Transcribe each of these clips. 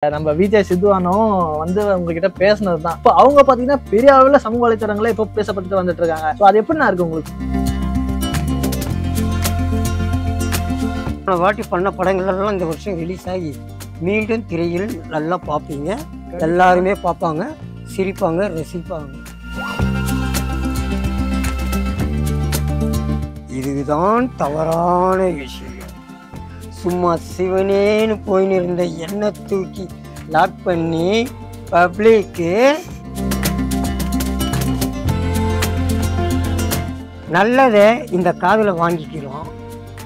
நம்ம விஜய் சித்துவானும் வந்து உங்ககிட்ட பேசினது தான். இப்போ அவங்க பாத்தீங்கன்னா பெரிய அளவுல சமூக வலைத்தளங்களே இப்போ பேசப்பட்டு வந்துட்டு இருக்காங்க. ஸோ அது எப்படின்னா இருக்கு உங்களுக்கு? வாட்டி பண்ண படங்கள்லாம் இந்த வருஷம் ரிலீஸ் ஆகி மீண்டும் திரையில் நல்லா பார்ப்பீங்க. எல்லாருமே பார்ப்பாங்க, சிரிப்பாங்க, ரசிப்பாங்க. இதுதான் தவறான விஷயம். சும்மா சிவனேன்னு போயின்னு இருந்த எண்ணெய் தூக்கி லாக் பண்ணி பப்ளிக்கு நல்லதை இந்த காதில் வாங்கிக்கிறோம்,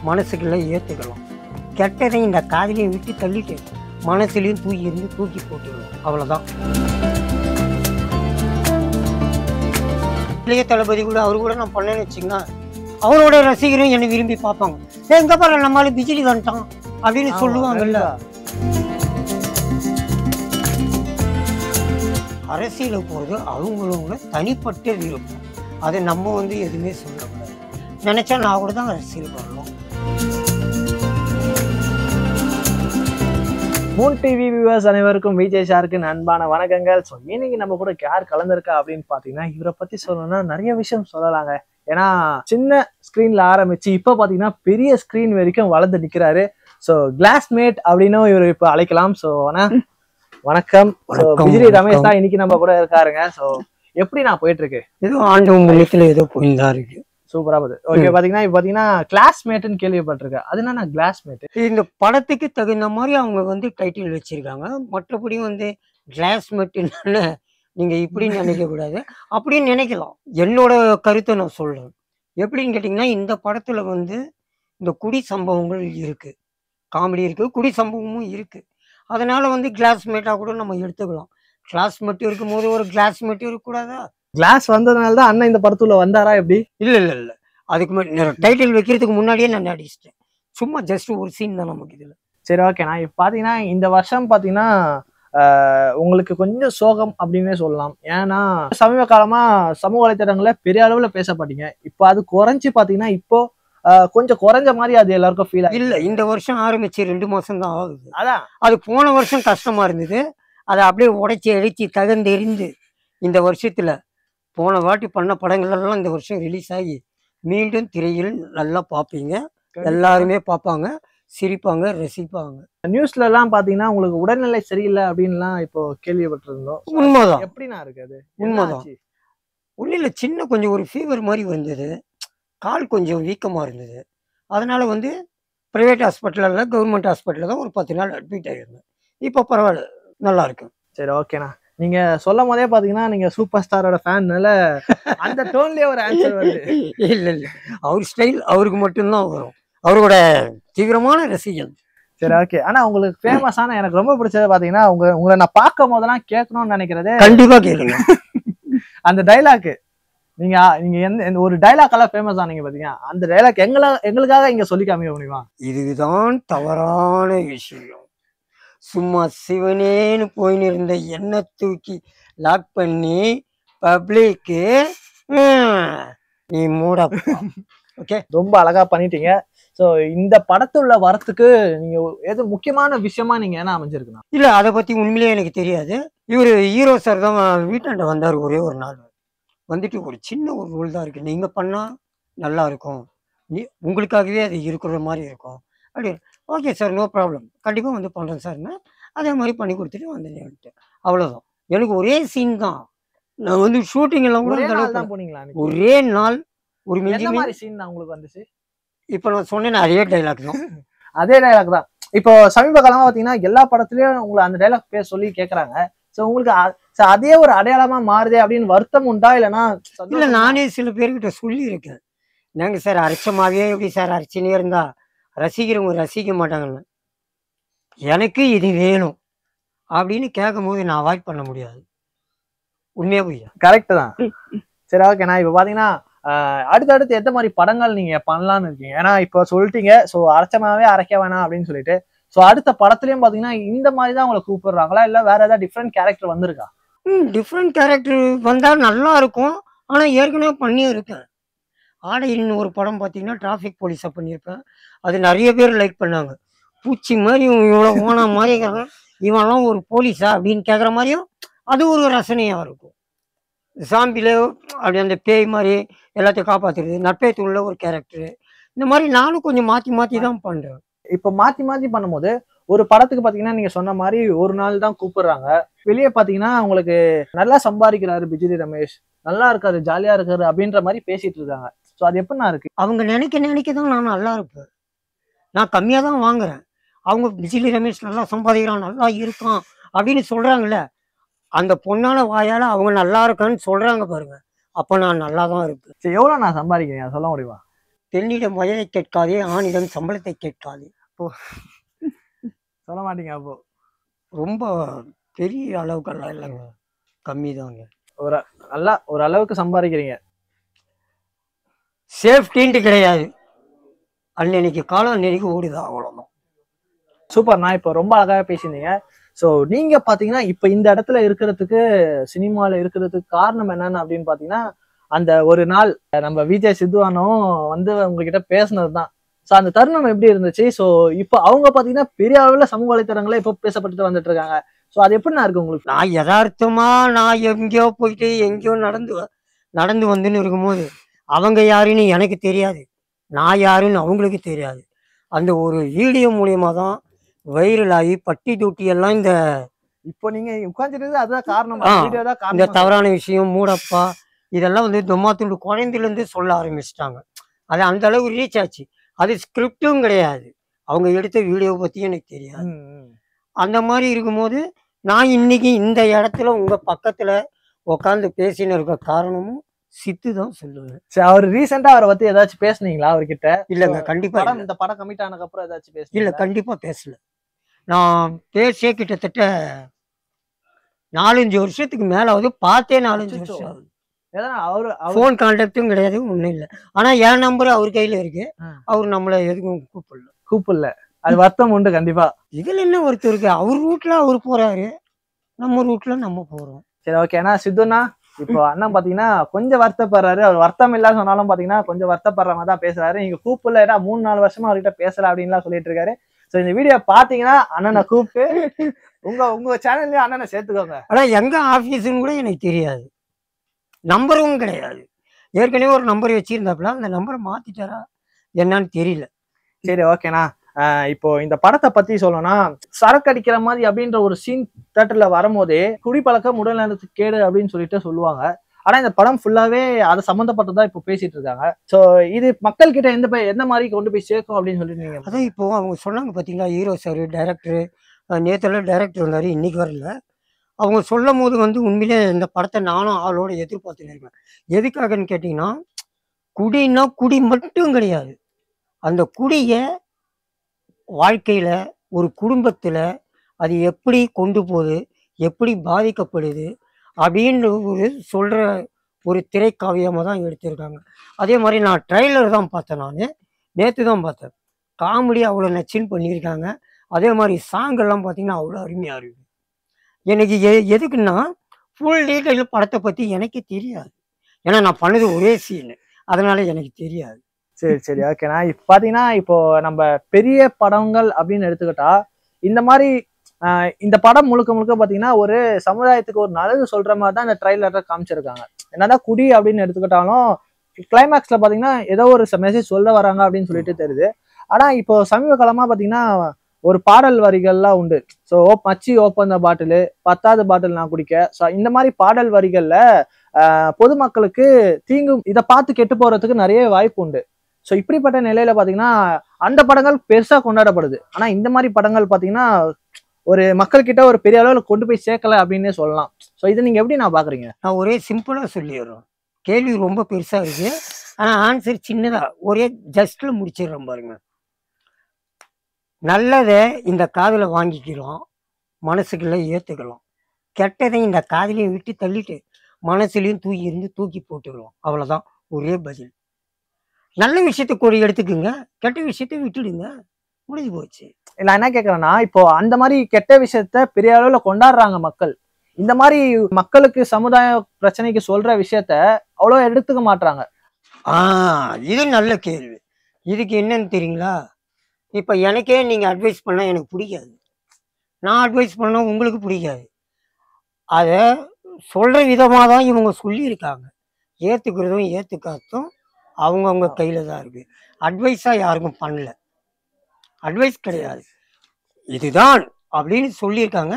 மனசுக்குள்ள ஏற்றுக்கலாம். கெட்டதை இந்த காதிலையும் விட்டு தள்ளிட்டு மனசுலையும் தூக்கி போட்டுக்கலாம். அவ்வளோதான். இளைய தளபதி கூட அவரு கூட நான் பண்ணேன்னு வச்சுங்கன்னா அவரோட ரசிகரும் என்னை விரும்பி பார்ப்பாங்க. எங்க பாரு நம்மளால பிஜிலி வந்துட்டான் அப்படின்னு சொல்லுவாங்கல்ல. அரசியல போகிறது அவங்களோட தனிப்பட்ட விருப்பம். அதை நம்ம வந்து எதுவுமே சொல்லக்கூடாது. நினைச்சா நான் கூட தான் அரசியல் வரணும். மூன் டிவி வியூவர்ஸ் அனைவருக்கும் விஜய் சாருக்கு அன்பான வணக்கங்கள். ஸோ இன்னைக்கு நம்ம கூட யார் கலந்துருக்கா அப்படின்னு பார்த்தீங்கன்னா, இவரை பற்றி சொல்லணும்னா நிறைய விஷயம் சொல்லலாங்க. ஏன்னா சின்ன ஸ்க்ரீன்ல ஆரம்பிச்சு இப்போ பார்த்தீங்கன்னா பெரிய ஸ்க்ரீன் வரைக்கும் வளர்ந்து நிற்கிறாரு. ஸோ கிளாஸ்மேட் அப்படின்னும் இவர் இப்போ அழைக்கலாம். ஸோ வணக்கம். விஜய் ரமேஷ் தான் இன்னைக்கு நம்ம கூட இருக்காருங்க. ஸோ எப்படி நான் போயிட்டு இருக்கு? ஏதோ ஆண்டவன் முகத்துல ஏதோ போயிருந்தா இருக்கு. சூப்பரா போகுது. ஓகே, பாத்தீங்கன்னா இப்போ பாத்தீங்கன்னா கிளாஸ்மேட்னு கேள்விப்பட்டிருக்கேன். அது என்ன கிளாஸ்மேட்? இந்த படத்துக்கு தகுந்த மாதிரி அவங்க வந்து டைட்டில் வச்சிருக்காங்க. மற்றபடி வந்து கிளாஸ்மேட்னால நீங்க இப்படி நினைக்க கூடாது, அப்படின்னு நினைக்கலாம். என்னோட கருத்தை நான் சொல்றேன். எப்படின்னு கேட்டீங்கன்னா, இந்த படத்துல வந்து இந்த குடி சம்பவங்கள் இருக்கு, காமெடி இருக்கு, குடி சம்பவமும் இருக்கு. அதனால வந்து கிளாஸ்மேட்டா கூட நம்ம எடுத்துக்கலாம். கிளாஸ்மேட் இருக்கும்போது ஒரு கிளாஸ்மேட் இருக்கக்கூடாதா? கிளாஸ் வந்ததுனால தான் அண்ணன் இந்த படத்துல வந்தாரா எப்படி? இல்ல இல்ல இல்ல, அதுக்கு டைட்டில் வைக்கிறதுக்கு முன்னாடியே நான் நடிச்சிட்டேன். சும்மா ஜஸ்ட் ஒரு சீன் தான் நமக்கு இதுல. சரி, ஓகே. நான் இப்போ பாத்தீங்கன்னா இந்த வருஷம் பாத்தீங்கன்னா உங்களுக்கு கொஞ்சம் சோகம் அப்படின்னே சொல்லலாம். ஏன்னா சமீப காலமா சமூக வலைத்தளங்கள்ல பெரிய அளவுல பேசப்பட்டீங்க. இப்போ அது குறைஞ்சி பாத்தீங்கன்னா இப்போ கொஞ்சம் குறைஞ்ச மாதிரி அது எல்லாருக்கும் ஃபீல் ஆகுது. இல்ல, இந்த வருஷம் ஆரம்பிச்சு 2 மாசம் தான் ஆகுது. அதான் அது போன வருஷம் கஷ்டமா இருந்தது. அதை அப்படியே உடைச்சி அடிச்சு தகந்தெறிந்து இந்த வருஷத்துல போன வாட்டி பண்ண படங்கள்லாம் இந்த வருஷம் ரிலீஸ் ஆகி மீண்டும் திரையில் நல்லா பார்ப்பீங்க. எல்லாருமே பார்ப்பாங்க, சிரிப்பாங்க, ரசிப்பாங்க. நியூஸ்ல எல்லாம் பாத்தீங்கன்னா உங்களுக்கு உடல்நிலை சரியில்லை அப்படின்லாம் இப்போ கேள்விப்பட்டிருந்தோம். உண்மைதான். எப்படின்னா இருக்கு அது? உண்மைதான். ஒன்றும் இல்லை, சின்ன கொஞ்சம் ஒரு ஃபீவர் மாதிரி வந்தது, கால் கொஞ்சம் வீக்கமாக இருந்தது. அதனால வந்து ப்ரைவேட் ஹாஸ்பிட்டலில் கவர்மெண்ட் ஹாஸ்பிட்டலில் தான் ஒரு 10 நாள் அட்மிட் ஆகிருந்தேன். இப்போ பரவாயில்ல, நல்லா இருக்கு. சரி, ஓகேண்ணா. நீங்க சொல்லும் போதே பாத்தீங்கன்னா நீங்க சூப்பர் ஸ்டாரோட ஃபேன்னால அந்த டோன்லயே ஒரு ஆன்சர் வருது. இல்ல இல்ல, அவர் ஸ்டைல் அவருக்கு மட்டும்தான் வரும். அவரோட தீவிரமான ரசிகன். சரி, ஓகே. ஆனா உங்களுக்கு ஃபேமஸான எனக்கு ரொம்ப பிடிச்சது பாத்தீங்கன்னா உங்களை நான் பார்க்கும் போதெல்லாம் கேட்கணும்னு நினைக்கிறதே, கண்டிப்பா கேளுங்க அந்த டைலாக். நீங்க எந்த ஒரு டைலாக் எல்லாம் ஃபேமஸ் ஆனீங்க பாத்தீங்க, அந்த டைலாக் எங்களுக்காக இங்க சொல்லி காமிக்க முடியுமா? இதுதான் தவறான விஷயம். சும்மா சிவனேன்னு போயின்னு இருந்த எண்ணெய் தூக்கி லாக் பண்ணி பப்ளிக்கு நீ மூட. ஓகே, ரொம்ப அழகா பண்ணிட்டீங்க. ஸோ இந்த படத்துள்ள வரத்துக்கு நீங்க எது முக்கியமான விஷயமா நீங்க என்ன அமைஞ்சிருக்குண்ணா? இல்ல, அதை பத்தி உண்மையிலேயே எனக்கு தெரியாது. இவர் ஹீரோ சார் தான் வீட்டாண்ட வந்தார் ஒரே ஒரு நாள். வந்துட்டு ஒரு சின்ன ஒரு ரோல் தான் இருக்கு, நீங்க பண்ணா நல்லா இருக்கும், உங்களுக்காகவே அது இருக்கிற மாதிரி இருக்கும் அப்படி. ஓகே சார், நோ ப்ராப்ளம், கண்டிப்பாக வந்து பண்ணுறேன் சார்னா அதே மாதிரி பண்ணி கொடுத்துட்டு வந்துட்டு அவ்வளோதான். எனக்கு ஒரே சீன் தான். நான் வந்து ஷூட்டிங் எல்லாம் கூட தான் போனீங்களா? ஒரே நாள் ஒரு சீன் தான் உங்களுக்கு வந்துச்சு. இப்போ நான் சொன்னேன் அதே டைலாக் தான். அதே டைலாக் தான். இப்போ சமீப காலமா பாத்தீங்கன்னா எல்லா படத்துலயும் உங்களை அந்த டைலாக் பேர் சொல்லி கேட்கறாங்க. ஸோ உங்களுக்கு அதே ஒரு அடையாளமா மாறுதே அப்படின்னு வருத்தம் உண்டா? இல்லைன்னா இல்லை, நானே சில பேர்கிட்ட சொல்லியிருக்கேன், நாங்க சார் அரைச்சமாவே எப்படி சார் அரைச்சினே இருந்தா ரசிக்கிறவங்க ரசிக்க மாட்டாங்கன்னு, எனக்கு இது வேணும் அப்படின்னு கேட்கும் போது நான் அவாய்ட் பண்ண முடியாது. உண்மையா போய் கரெக்ட் தான். சரி, ஓகே. நான் இப்போ பாத்தீங்கன்னா அடுத்தடுத்து எந்த மாதிரி படங்கள் நீங்க பண்ணலான்னு இருக்கீங்க? ஏன்னா இப்போ சொல்லிட்டீங்க, ஸோ அரைச்சமாவே அரைக்க வேணாம் அப்படின்னு சொல்லிட்டு. ஸோ அடுத்த படத்துலயும் பாத்தீங்கன்னா இந்த மாதிரி தான் உங்களை கூப்பிடுறாங்களா, இல்ல வேற ஏதாவது டிஃப்ரெண்ட் கேரக்டர் வந்திருக்கா? டிஃப்ரெண்ட் கேரக்டர் வந்தால் நல்லா இருக்கும். ஆனால் ஏற்கனவே பண்ணியும் இருக்கேன். ஆடையில்னு ஒரு படம் பார்த்தீங்கன்னா டிராஃபிக் போலீஸாக பண்ணியிருப்பேன். அது நிறைய பேர் லைக் பண்ணாங்க. பூச்சி மாதிரி இவ்வளோ ஓனா மாதிரி இருக்கிறாங்க, இவன்லாம் ஒரு போலீஸா அப்படின்னு கேட்குற மாதிரியும் அது ஒரு ரசனையாக இருக்கும். சாம்பியில் அப்படி அந்த பேய் மாதிரி எல்லாத்தையும் காப்பாற்றுறது, நட்பே துள்ள ஒரு கேரக்டரு, இந்த மாதிரி நானும் கொஞ்சம் மாற்றி மாற்றி தான் பண்ணுறேன். இப்போ மாத்தி மாத்தி பண்ணும்போது ஒரு படத்துக்கு பாத்தீங்கன்னா நீங்க சொன்ன மாதிரி ஒரு நாள் தான் கூப்பிடுறாங்க, வெளியே பாத்தீங்கன்னா உங்களுக்கு நல்லா சம்பாதிக்கிறாரு பிஜிலி ரமேஷ், நல்லா இருக்காரு, ஜாலியா இருக்காரு அப்படின்ற மாதிரி பேசிட்டு இருக்காங்க. ஸோ அது எப்படின்னா இருக்கு? அவங்க நினைக்க தான் நான் நல்லா இருப்பேன். நான் கம்மியாக தான் வாங்குறேன். அவங்க பிஜிலி ரமேஷ் நல்லா சம்பாதிக்கிறான், நல்லா இருக்கான் அப்படின்னு சொல்கிறாங்கல்ல, அந்த பொண்ணான வாயால் அவங்க நல்லா இருக்கான்னு சொல்கிறாங்க பாருங்க, அப்போ நான் நல்லா தான் இருப்பேன். சரி, எவ்வளவு நான் சம்பாதிக்கிறேன் சொல்ல முடியுமா? பெண்ணிடம் வயதை கேட்காதே, ஆணிடம் சம்பளத்தை கேட்காதே. அப்போ சொல்ல மாட்டீங்க? அப்போ ரொம்ப பெரிய அளவுக்கெல்லாம் இல்லைங்க, கம்மி தாங்க. ஒரு நல்லா ஒரு அளவுக்கு சம்பாதிக்கிறீங்க. சேஃப்டின்ட்டு கிடையாது, அன்னைக்கு காலம் அன்னைக்கு ஓடுதான், அவ்வளோதான். சூப்பர். நான் இப்போ ரொம்ப அழகாக பேசியிருந்தீங்க. ஸோ நீங்க பாத்தீங்கன்னா இப்போ இந்த இடத்துல இருக்கிறதுக்கு, சினிமாவில் இருக்கிறதுக்கு காரணம் என்னன்னு அப்படின்னு பாத்தீங்கன்னா, அந்த ஒரு நாள் நம்ம விஜய் சித்துவானும் வந்து உங்ககிட்ட பேசுனது தான். ஸோ அந்த தருணம் எப்படி இருந்துச்சு? ஸோ இப்போ அவங்க பாத்தீங்கன்னா பெரிய அளவில் சமூக வலைத்தளங்களே இப்போ பேசப்பட்டு வந்துட்டு இருக்காங்க. ஸோ அது எப்படின்னா இருக்கு உங்களுக்கு? நான் யதார்த்தமா நான் எங்கேயோ போயிட்டு எங்கேயோ நடந்து வந்துன்னு இருக்கும்போது அவங்க யாருன்னு எனக்கு தெரியாது, நான் யாருன்னு அவங்களுக்கு தெரியாது. அந்த ஒரு வீடியோ மூலியமா தான் வைரல் ஆகி பட்டி தொட்டி எல்லாம் இந்த இப்போ நீங்க உட்காந்துட்டு அதுதான் காரணம், வீடியோ தான் இந்த காரணம். தவறான விஷயம், மூடப்பா, இதெல்லாம் வந்து தொம்மாத்துண்டு குழந்தையிலேருந்து சொல்ல ஆரம்பிச்சிட்டாங்க. அது அந்த அளவு ரீச் ஆச்சு. அது ஸ்கிரிப்டும் கிடையாது, அவங்க எடுத்த வீடியோவை பற்றி எனக்கு தெரியாது. அந்த மாதிரி இருக்கும்போது நான் இன்னைக்கு இந்த இடத்துல உங்க பக்கத்துல உட்காந்து பேசின்னு இருக்க காரணமும் சித்து தான் சொல்லுவேன். சரி, அவர் ரீசெண்டா அவரை பத்தி ஏதாச்சும் பேசுனீங்களா அவர்கிட்ட? இல்லைங்க, கண்டிப்பா படம் இந்த படம் கமிட் ஆனதுக்கு அப்புறம் ஏதாச்சும் இல்லை, பேசுனீங்களா? கண்டிப்பா பேசல. நான் பேசியே கிட்டத்தட்ட 4-5 வருஷத்துக்கு மேல ஆகுது, பார்த்தே 4-5 வருஷம் ஆகுது. ஏன்னா அவரு ஃபோன் கான்டாக்டும் கிடையாது, ஒன்றும் இல்லை. ஆனா என் நம்பர் அவர் கையில இருக்கு, அவர் நம்மளை எதுக்கும் கூப்பிடல. அது வருத்தம் உண்டு கண்டிப்பா. இதுல என்ன ஒருத்தர் இருக்கு, அவர் ரூட்ல அவர் போறாரு, நம்ம ரூட்ல நம்ம போறோம். சரி, ஓகே. ஏன்னா சித்துனா இப்போ அண்ணன் பாத்தீங்கன்னா கொஞ்சம் வருத்தப்படுறாரு. அவர் வருத்தம் இல்ல சொன்னாலும் பாத்தீங்கன்னா கொஞ்சம் வருத்தப்படுற மாதிரி தான் பேசுறாரு. நீங்க கூப்பிடல, ஏன்னா 3-4 வருஷமா அவர்கிட்ட பேசல அப்படின்லாம் சொல்லிட்டு இருக்காரு. சோ இந்த வீடியோ பாத்தீங்கன்னா அண்ணனை கூப்பிட்டு உங்க சேனல்லயே அண்ணனை சேர்த்துக்கோங்க. ஆனா எங்க ஆபீஸ்ன்னு கூட எனக்கு தெரியாது, நம்பரும் கிடையாது. ஏற்கனவே ஒரு நம்பர் வச்சிருந்தாப்புல, அந்த நம்பரை மாத்திட்டாரா என்னன்னு தெரியல. சரி, ஓகேண்ணா. இப்போ இந்த படத்தை பத்தி சொல்லணும்னா, சரக்கு அடிக்கிற மாதிரி அப்படின்ற ஒரு சீன் தேட்டர்ல வரும்போதே குடிப்பழக்கம் உடல் நலத்துக்கு கேடு அப்படின்னு சொல்லிட்டு சொல்லுவாங்க. ஆனா இந்த படம் ஃபுல்லாவே அதை சம்மந்தப்பட்டதா இப்போ பேசிட்டு இருக்காங்க. சோ இது மக்கள் கிட்ட எந்த மாதிரி கொண்டு போய் சேர்க்கும் அப்படின்னு சொல்லிட்டு நீங்க? அதான் இப்போ அவங்க சொன்னாங்க பார்த்தீங்களா, ஹீரோ சார், டைரக்டரு, நேற்றெல்லாம் டைரக்டர் வந்தார், இன்னைக்கு வரல. அவங்க சொல்லும் போது வந்து உண்மையிலே இந்த படத்தை நானும் ஆளோட எதிர்பார்த்துன்னு இருக்கேன். எதுக்காகன்னு கேட்டிங்கன்னா, குடின்னா குடி மட்டும் கிடையாது, அந்த குடியை வாழ்க்கையில் ஒரு குடும்பத்தில் அது எப்படி கொண்டு போகுது, எப்படி பாதிக்கப்படுது அப்படின்னு ஒரு சொல்கிற ஒரு திரைக்காவியமாக தான் எடுத்திருக்காங்க. அதே மாதிரி நான் ட்ரெய்லர் தான் பார்த்தேன், நான் நேற்று தான் பார்த்தேன். காமெடி அவ்வளோ நச்சுன்னு பண்ணியிருக்காங்க. அதே மாதிரி சாங்கெல்லாம் பார்த்தீங்கன்னா அவ்வளோ அருமையாக இருக்குது. எனக்கு எதுக்குன்னா ஃபுல் டீட்டெயில் படத்தை பற்றி எனக்கே தெரியாது, ஏன்னா நான் பண்ணது ஒரே சீனு, அதனால எனக்கு தெரியாது. சரி, ஓகேண்ணா. இப்போ பாத்தீங்கன்னா இப்போ நம்ம பெரிய படங்கள் அப்படின்னு எடுத்துக்கிட்டா இந்த மாதிரி இந்த படம் முழுக்க பாத்தீங்கன்னா ஒரு சமுதாயத்துக்கு ஒரு நல்லது சொல்ற மாதிரி தான் இந்த ட்ரைலர்ல காமிச்சிருக்காங்க. என்னதான் குடி அப்படின்னு எடுத்துக்கிட்டாலும் கிளைமேக்ஸ்ல பாத்தீங்கன்னா ஏதோ ஒரு மெசேஜ் சொல்ல வராங்க அப்படின்னு சொல்லிட்டு தெரியுது. ஆனா இப்போ சமீப காலமா பாத்தீங்கன்னா ஒரு பாடல் வரிகள்லாம் உண்டு. ஸோ மச்சி ஓப்பன் த பாட்டிலு, 10வது பாட்டில் நான் குடிக்க. ஸோ இந்த மாதிரி பாடல் வரிகள்ல பொதுமக்களுக்கு தீங்கும், இதை பார்த்து கெட்டு போறதுக்கு நிறைய வாய்ப்பு உண்டு. ஸோ இப்படிப்பட்ட நிலையில பாத்தீங்கன்னா அந்த படங்கள் பெருசா கொண்டாடப்படுது. ஆனா இந்த மாதிரி படங்கள் பாத்தீங்கன்னா ஒரு மக்கள் கிட்ட ஒரு பெரிய அளவில் கொண்டு போய் சேர்க்கல அப்படின்னே சொல்லலாம். ஸோ இதை நீங்க எப்படி நான் பாக்குறீங்க? நான் ஒரே சிம்பிளா சொல்லிடுறோம், கேள்வி ரொம்ப பெருசா இருக்கு, ஆனா ஆன்சர் சின்னதா ஒரே ஜஸ்ட்ல முடிச்சிடுறோம் பாருங்க. நல்லதை இந்த காதுல வாங்கிக்கலாம், மனசுக்குள்ள ஏத்துக்கலாம், கெட்டதை இந்த காதலையும் விட்டு தள்ளிட்டு மனசுலையும் தூக்கி போட்டுக்கலாம், அவ்வளவுதான் ஒரே பதில். நல்ல விஷயத்தை கூட எடுத்துக்குங்க, கெட்ட விஷயத்தை விட்டுடுங்க, முடிஞ்சு போச்சு. நான் என்ன கேட்கறேன்னா, இப்போ அந்த மாதிரி கெட்ட விஷயத்த பெரிய அளவுல கொண்டாடுறாங்க மக்கள். இந்த மாதிரி மக்களுக்கு சமுதாய பிரச்சனைக்கு சொல்ற விஷயத்த அவ்வளவு எடுத்துக்க மாட்டாங்க. இது நல்ல கேள்வி. இதுக்கு என்னன்னு தெரியுங்களா, இப்போ எனக்கே நீங்கள் அட்வைஸ் பண்ணால் எனக்கு பிடிக்காது, நான் அட்வைஸ் பண்ணால் உங்களுக்கு பிடிக்காது. அதை சொல்கிற விதமாக தான் இவங்க சொல்லியிருக்காங்க. ஏற்றுக்கிறதும் ஏற்றுக்காதும் அவங்கவுங்க கையில் தான் இருக்குது. அட்வைஸாக யாருக்கும் பண்ணல, அட்வைஸ் கிடையாது, இதுதான் அப்படின்னு சொல்லியிருக்காங்க.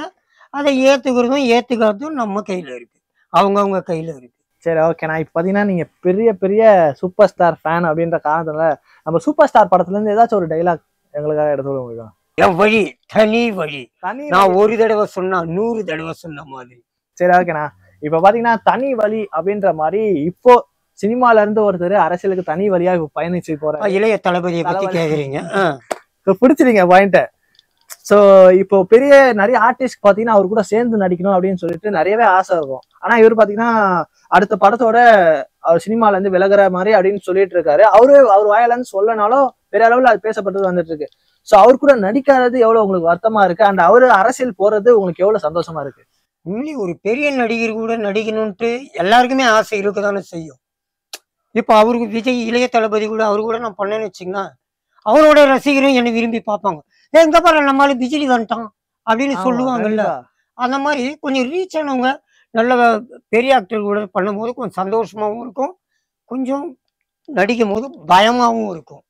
அதை ஏற்றுக்கிறதும் ஏற்றுக்காதும் நம்ம கையில் இருக்குது, அவங்கவுங்க கையில் இருக்குது. சரி ஓகே. நான் இப்போ பார்த்தீங்கன்னா நீங்கள் பெரிய பெரிய சூப்பர் ஸ்டார் ஃபேன் அப்படின்ற காரணத்துல நம்ம சூப்பர் ஸ்டார் படத்துலேருந்து ஏதாச்சும் ஒரு டைலாக் எங்களுக்காக எடுத்து சொல்ல முடியும்? என் வழி தனி வழி, தனி நான் ஒரு தடவை சொன்னா 100 தடவை சொன்ன மாதிரி. சரி ஓகேண்ணா. இப்போ பார்த்தீங்கன்னா தனி வழி அப்படின்ற மாதிரி இப்போ சினிமால இருந்து ஒருத்தர் அரசியலுக்கு தனி வழியா இப்போ பயணிச்சு போறாரு. இளைய தளபதியை பத்தி கேக்குறீங்க. பிடிச்சிருங்க பாயிண்ட். ஸோ இப்போ பெரிய நிறைய ஆர்டிஸ்ட் பார்த்தீங்கன்னா அவர் கூட சேர்ந்து நடிக்கணும் அப்படின்னு சொல்லிட்டு நிறையவே ஆசை இருக்கும். ஆனா இவர் பார்த்தீங்கன்னா அடுத்த படத்தோட அவர் சினிமால இருந்து விலகுற மாதிரி அப்படின்னு சொல்லிட்டு இருக்காரு. அவர் வாயில இருந்து சொல்லனாலும் பெரிய அளவுல அது பேசப்பட்டது வந்துட்டு இருக்கு. ஸோ அவர் கூட நடிக்காதது எவ்வளவு உங்களுக்கு வருத்தமா இருக்கு, அண்ட் அவரு அரசியல் போறது உங்களுக்கு எவ்வளவு சந்தோஷமா இருக்கு? உண்மையிலே ஒரு பெரிய நடிகர் கூட நடிக்கணும்ட்டு எல்லாருக்குமே ஆசை இருக்கதானே செய்யும். இப்போ அவருக்கு விஜய் இளைய தளபதி கூட அவரு கூட நான் பண்ணேன்னு வச்சுங்கன்னா அவரோட ரசிகரும் என்னை விரும்பி பார்ப்பாங்க. எங்க பாரு நம்மளால பிஜிலி வந்துட்டான் அப்படின்னு சொல்லுவாங்கல்ல. அந்த மாதிரி கொஞ்சம் ரீச் ஆனவங்க நல்ல பெரிய ஆக்டர் கூட பண்ணும்போது கொஞ்சம் சந்தோஷமாகவும் இருக்கும், கொஞ்சம் நடிக்கும் போது பயமாகவும் இருக்கும்.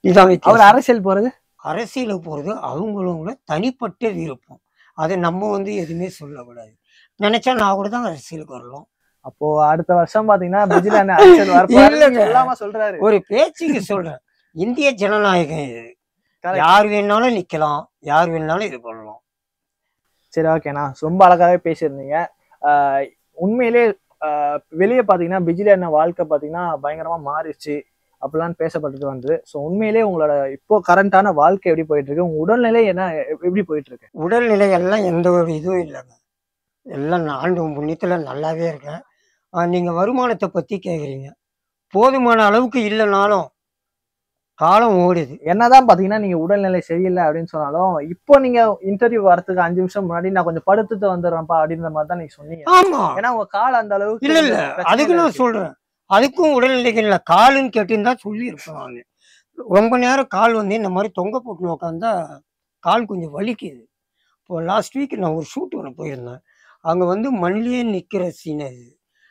இதான் அவர் அரசியல் போறது, அரசியலுக்கு போறது அவங்களோட தனிப்பட்ட விருப்பம். அதை நம்ம எதுவுமே சொல்லக்கூடாது. நினைச்சா நான் கூட தான் அரசியலுக்கு வரலாம். அப்போ அடுத்த வருஷம் பாத்தீங்கன்னா பிஜிலி அண்ணன் அரசியல் வரப்போறாரு சொல்றாரு. ஒரு பேச்சுக்கு சொல்றேன், இந்திய ஜனநாயகம் இது, யார் வேணாலும் நிக்கலாம், யார் வேணாலும் இது பண்ணலாம். சரி ஓகேண்ணா, ரொம்ப அழகாவே பேசியிருந்தீங்க. உண்மையிலே வெளியே பாத்தீங்கன்னா பிஜிலி அண்ணன் வாழ்க்கை பாத்தீங்கன்னா பயங்கரமா மாறிடுச்சு அப்படிலாம் பேசப்பட்டு வந்து. ஸோ உண்மையிலே உங்களோட இப்போ கரண்டான வாழ்க்கை எப்படி போயிட்டு இருக்கு, உங்க உடல்நிலை என்ன எப்படி போயிட்டு இருக்கு? உடல்நிலை எல்லாம் எந்த ஒரு இதுவும் இல்லைங்க, எல்லாம் ஆண்டு புண்ணியத்துல நல்லாவே இருக்கேன். நீங்க வருமானத்தை பத்தி கேக்குறீங்க, போதுமான அளவுக்கு இல்லைனாலும் காலம் ஓடுது. என்னதான் பாத்தீங்கன்னா நீங்க உடல்நிலை சரியில்லை அப்படின்னு சொன்னாலும் இப்போ நீங்க இன்டர்வியூ வரதுக்கு 5 நிமிஷம் முன்னாடி நான் கொஞ்சம் படுத்துட்டு வந்துடுறேன்ப்பா அப்படின்ற மாதிரி தான் நீங்க சொன்னீங்க. ஆமா, ஏன்னா உங்க கால் அந்த அளவுக்கு இல்ல அதுக்கு நான் சொல்றேன், அதுக்கும் உடல்நிலைக்கு இல்லை, காலுன்னு கேட்டுன்னு தான் சொல்லி இருப்பேன் நான். ரொம்ப நேரம் கால் இந்த மாதிரி தொங்க போட்டு உட்காந்தா கால் கொஞ்சம் வலிக்குது. இப்போ லாஸ்ட் வீக் நான் ஒரு ஷூட் ஒன்று போயிருந்தேன், அங்கே மண்ணிலேயே நிற்கிற சீன் அது.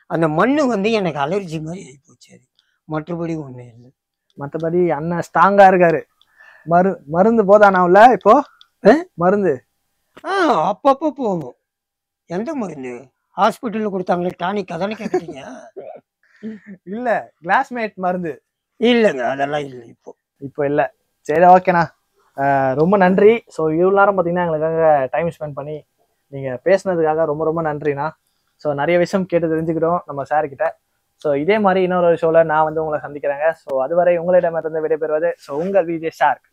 அந்த மண்ணு எனக்கு அலர்ஜி மாதிரி ஆகி போச்சு. அது மற்றபடி ஒன்றும் இல்லை. மற்றபடி அண்ணன் ஸ்ட்ராங்கா இருக்காரு. மருந்து போதானாவில் இப்போ மருந்து அப்பப்போ போகணும். எந்த மருந்து? ஹாஸ்பிட்டலில் கொடுத்தாங்களே டானிக், அதானே கேட்குறீங்க? இல்ல கிளாஸ்மேட் மருந்து இல்லைங்க, அதெல்லாம் இல்லை இப்போ இல்லை. சரி ஓகேண்ணா, ரொம்ப நன்றி. ஸோ இவ்வளோ நேரம் பார்த்தீங்கன்னா எங்களுக்காக டைம் ஸ்பெண்ட் பண்ணி நீங்கள் பேசுனதுக்காக ரொம்ப ரொம்ப நன்றிண்ணா. ஸோ நிறைய விஷயம் கேட்டு தெரிஞ்சுக்கிட்டோம் நம்ம சார்கிட்ட. ஸோ இதே மாதிரி இன்னொரு ஷோவில் நான் உங்களை சந்திக்கிறேங்க. ஸோ அதுவரை உங்களிடமிருந்து விடைபெறுவது உங்கள் விஜய் ஷார்க்.